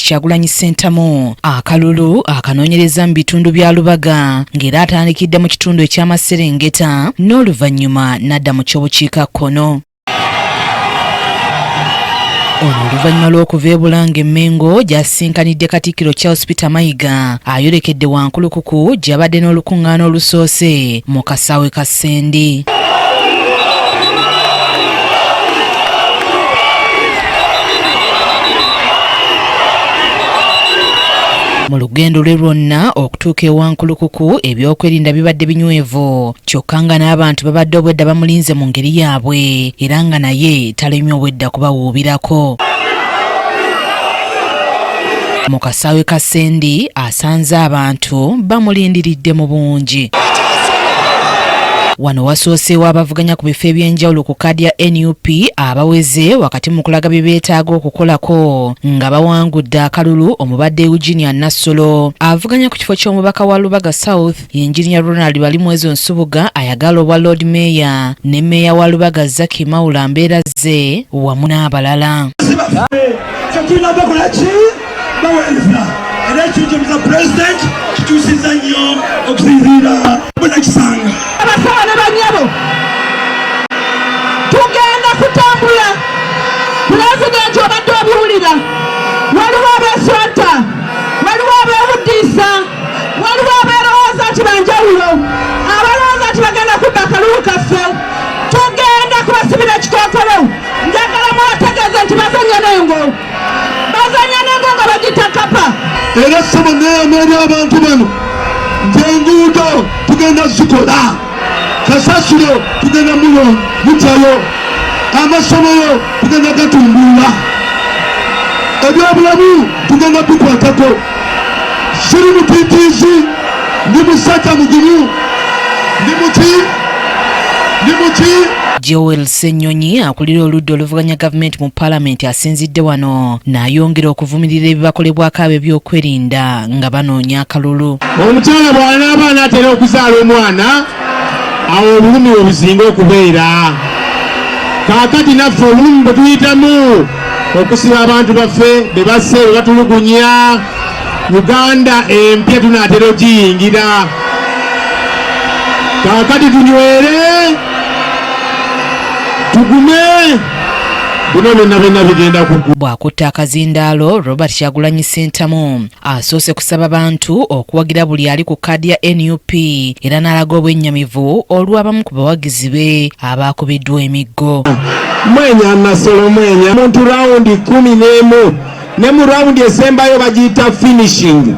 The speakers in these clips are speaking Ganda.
Kyagulanyi Ssentamu akalulu akanoonyereza mu bitundu bya Lubaga ng'era atandikidde mu kitundu eky'Amaserengeta n'oluvannyuma n'adda mu ky'obukiikakkono. Ono oluvannyuma lw'okuva e Bulange Mmengo gy'asinkanidde Katikkiro Charles Peter Mayiga ayolekedde Wankulukuku gy'abadde n'olukuŋŋaana olusoose mu kasaawe ka Ssendi. Mu lugendo lwe lwonna okutuuka ewankulukuku ebyokwerinda bibadde binywevu kyokka nga n'abantu babadde obwedda bamulinze mu ngeri yaabwe era nga naye talemye obwedda kubawuubirako. Mu kasaawe ka Ssendi asanze abantu bamulindiridde mu bungi. Wano wasooseewo abavuganya ku bifo eby'enjawulo ku kkaadi ya NUP abaweze wakati mu kulaga bye beetaaga okukolako nga bawangudde akalulu omubadde Eugenia Nassolo. Avuganya ku kifo ky'omubaka wa Lubaga South Engineer Ronald Balimwezo Nsubuga ayagala obwa Lord Mayor ne Meeya wa Lubaga Zaki Mawula mbeera ze wamu n'abalala. President kituusiza nnyo okusinziira Munnakisanga. Abasawo ne bannyabo tugenda kutambula. Pulezidenti obadde obiwulira, waliwo abeeswata, waliwo abeewuddiisa, waliwo abeerowooza nti banjawulo, abalowooza nti bagenda kubba akalulu kaffe. Tugenda kubasibira ekikookolo. Njagala mubategeeze nti bazanya n'engo nga bagita kapa. Era ssebo neeyamera abantu bano nti enguudo tugenda zikola, kasasiro tugenda mutyayo, amasomero tugenda gatumbula, ebyobulamu tugenda bikwatako. Siri mutiitiizi, ndi musajja mugumu, ndi muki Joel Ssenyonyi akulira oludda oluvuganya gavumenti mu Paalamenti asinzidde wano n'ayongera okuvumirira ebibakolebwako ab'ebyokwerinda nga banoonya akalulu. Omukyala bw'anaaba anaatera okuzaala omwana awo obulumi bwe businga okubeera. Kaakati naffe obulumi bwe tuyitamu okusiba abantu baffe be basse be batulugunya, Uganda empya tunaatera ogiyingira. Kaakati tunywere tugume bino byonna bigenda kugwa. Bw'akutta akazindaalo, Robert Kyagulanyi Ssentamu asoose kusaba bantu okuwagira buli ali ku kkaadi ya NUP era n'alaga obwennyamivu olw'abamu ku bawagizi be abaakubiddwa emiggo. Mwenya Nassolo mwenya muntu rawundi 11 ne mu rawundi esembayo bagiyita finishing.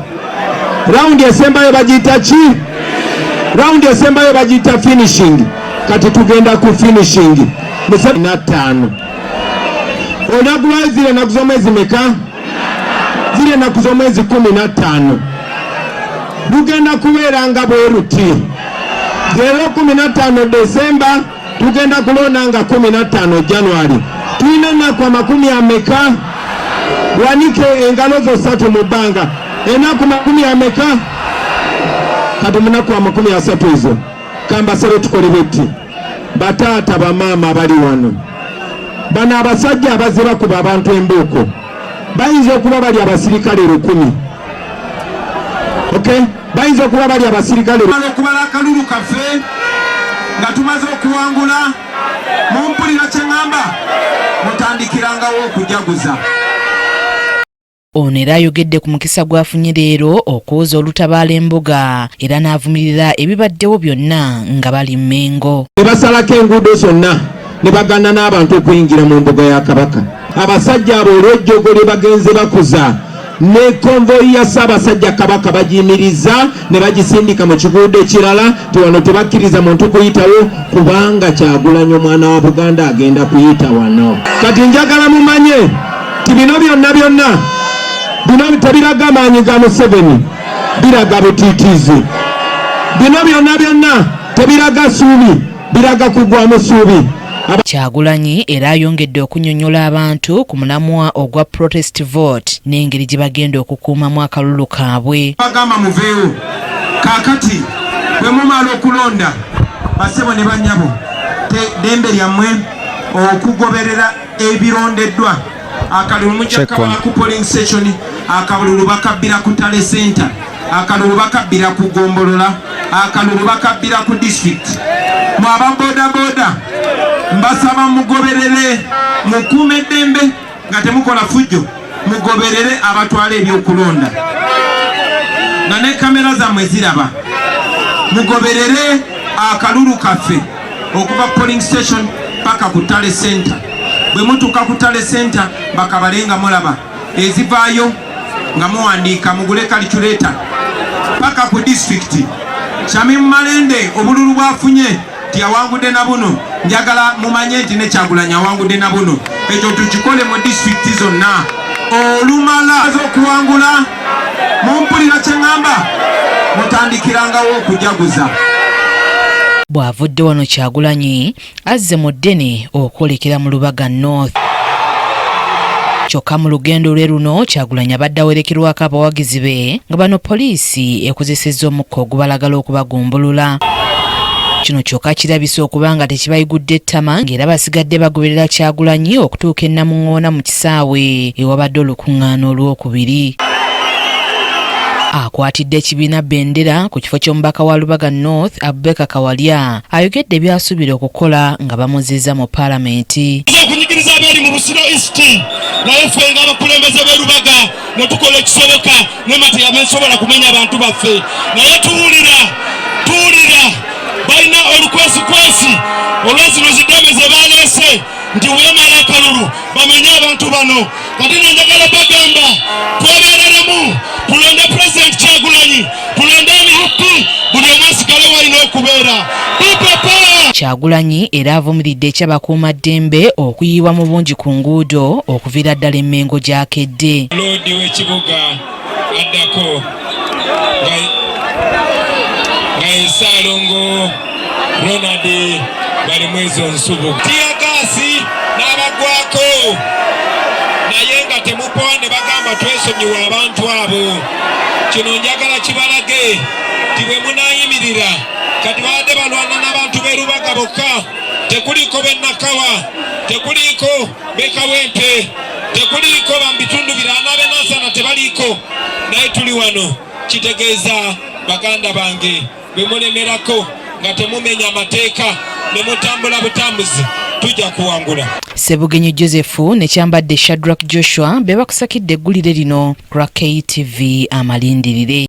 Rawundi esembayo bagiyita ki? Rawundi esembayo bagiyita finishing. Kati tugenda ku finishing. Musatu na 5. Onagula zile na kuzomezi meka? Zile na kuzomezi 15. Tugenda kubeera nga bweruti. Zero 15 Desemba tugenda kulonda nga 15 Januari. Tulina ennaku amakumi ameka? Wanike engalo zosatu mu bbanga. Ennaku makumi ameka? Kati munaku amakumi asatu ezo kambasebe tukole beti. Bataata bamaama bali wano, bano abasajja abazze bakuba abantu embuuko bayinza okuba bali abasirikale 1000. Okay? Bayinza okuba bali abasirikale okubala akalulu kaffe nga tumaze okuwangula. Mumpulira kye ŋŋamba, mutandikirangawo okujaguza. Ono era ayogedde ku mukisa gwafunye leero okwoza olutabaala embuga era n'avumirira ebibaddewo byonna nga bali Mmengo. Ne basalako enguudo zonna ne bagana n'abantu okuyingira mu mbuga ya Kabaka. Abasajja abo olw'ejjogo lye bagenze bakuza ne konvoyi ya Ssaabasajja Kabaka bagiyimiriza ne bagisindika mu kiguudo ekirala ti wano tebakkiriza muntu kuyitawo kubanga Kyagulanyi omwana wa Buganda agenda kuyita wano. Kati njagala mumanye ti bino byonna bino tebiraga maanyi ga Museveni, biraga butiitiizi. Bino byonna tebiraga suubi, biraga kugwamu suubi. Kyagulanyi era ayongedde okunnyonnyola abantu ku mulamwa ogwa protest vote n'engeri gye bagenda okukuumamu akalulu kaabwe. Bagamba muveewo. Kaakati bwe mumala okulonda basebo ne bannyabo ddembe lyammwe okugoberera ebirondeddwa akalulu mujja kaba ku polling station, akalulu bakabbira ku Tale Center, akalulu bakabbira ku Gombolola, akalulu bakabbira ku district. Mwaba boda boda mbasaba mugoberere mukume eddembe nga temukola fujjo, mugoberere abatwala ebyokulonda nga ne kamera zammwe ziraba, mugoberere akalulu kaffe okuva polling station paka ku Tale Center. Bwe mutuuka ku Tale Center bakabalenga mulaba ezivaayo nga muwandiika mugule calculator paka ku district. Kyami Malende obululu bwafunye tiyawangudde na buno, njagala mumanye nti ne Kyagulanyi awangudde na buno. Ekyo tukikole mu district zonna. Olumala okuwangula mumpulira kye ŋŋamba, mutandikirangawo okujaguza. Bw'avudde wano Kyagulanyi azze mu ddene okwolekera mu Lubaga North. Kyokka mu lugendo lwe luno Kyagulanyi abadde awerekerwako abawagizi be nga bano poliisi ekozesezza omukka ogubalagala okubagumbulula. Kino kyokka kirabise okuba nga tekibayigudde ettama ng'era basigadde bagoberera Kyagulanyi okutuuka e Namuŋŋoona mu kisaawe ewabadde olukuŋŋaana olwokubiri. Akwatidde ekibiina Bendera ku kifo ky'omubaka wa Lubaga North Abubakar Kawalya ayogedde byasuubira okukola nga bamuzizza mu paalamenti. Okunyigiriza abeeri mu Busiro East naye ffe nga abakulembeze b'e Lubaga ne tukola ekisoboka ne Matiyama esobola kumenya abantu baffe, naye tuwulira balina olukwesikwesi olwazino zideme ze baleese nti weemala akalulu bamenye abantu bano. Kati nenjagala bagamba twebereremu, tulonde President Kyagulanyi, tulonde NUP, buli omu asigale walina okubeera. Kyagulanyi era avumiridde ekyabakuumaddembe okuyiibwa mu bungi ku nguudo okuviira ddala Emmengo gy'akedde. Loodi w'ekibuga addako nga Ssaalongo Ronald balimu ezo nsubu. Tiyagaasi n'abagwako naye nga temupowa ne bagamba twesonyiwa abantu abo. Kino njagala kibalage ti bwe munaayimirira kati babadde balwana n'abantu b'e Lubaga bokka, tekuliiko b'e Nakawa, tekuliiko b'e Kawempe, tekuliiko bambitundu birala b'e Nansana tebaliiko, naye tuli wano. Kitegeeza baganda bange bwe mulemerako nga temumenya amateeka ne mutambula butambuzi tujja kuwangula. Ssebugenyi Joseph ne Kyambadde Shadrack Joshua be bakusakidde eggulire lino ku KTV Amalindirire.